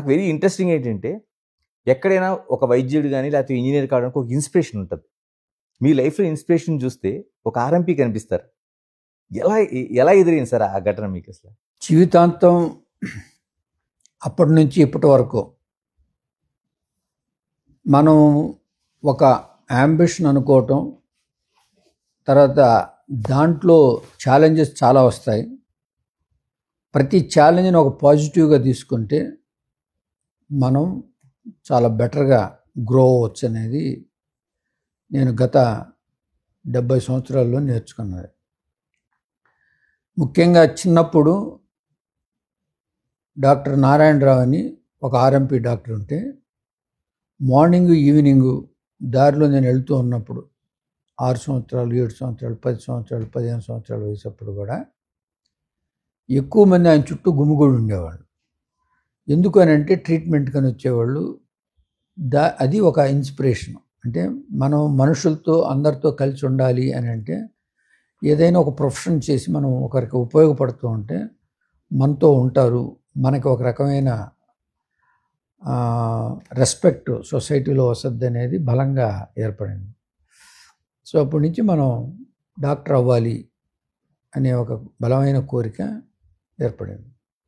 నాకు very interesting ఏంటంటే ఎక్కడైనా ఒక వైద్యుడు కానీ లేకపోతే ఇంజనీర్ కావడానికి ఒక ఇన్స్పిరేషన్ ఉంటుంది. మీ లైఫ్లో ఇన్స్పిరేషన్ చూస్తే ఒక ఆర్ఎంపీ కనిపిస్తారు. ఎలా ఎలా ఎదిరింది సార్ ఆ ఘటన మీకు? అసలు జీవితాంతం అప్పటి నుంచి ఇప్పటి వరకు మనం ఒక యాంబిషన్ అనుకోవటం, తర్వాత దాంట్లో ఛాలెంజెస్ చాలా వస్తాయి. ప్రతి ఛాలెంజ్ని ఒక పాజిటివ్గా తీసుకుంటే మనం చాలా బెటర్గా గ్రో అవ్వచ్చు అనేది నేను గత 70 సంవత్సరాల్లో నేర్చుకున్నది. ముఖ్యంగా చిన్నప్పుడు డాక్టర్ నారాయణరావు అని ఒక ఆర్ఎంపీ డాక్టర్ ఉంటే, మార్నింగ్ ఈవినింగ్ దారిలో నేను వెళ్తూ ఉన్నప్పుడు 6 సంవత్సరాలు, 7 సంవత్సరాలు, 10 సంవత్సరాలు, 15 సంవత్సరాలు వయసప్పుడు కూడా ఎక్కువ మంది ఆయన చుట్టూ గుమిగూడి ఉండేవాళ్ళు. ఎందుకు అని అంటే ట్రీట్మెంట్ కని వచ్చేవాళ్ళు. అది ఒక ఇన్స్పిరేషన్. అంటే మనం మనుషులతో అందరితో కలిసి ఉండాలి అని అంటే, ఏదైనా ఒక ప్రొఫెషన్ చేసి మనం ఒకరికి ఉపయోగపడుతూ ఉంటే మనతో ఉంటారు, మనకి ఒక రకమైన రెస్పెక్ట్ సొసైటీలో వస్తుంది అనేది బలంగా ఏర్పడింది. సో అప్పటి నుంచి మనం డాక్టర్ అవ్వాలి అనే ఒక బలమైన కోరిక ఏర్పడింది.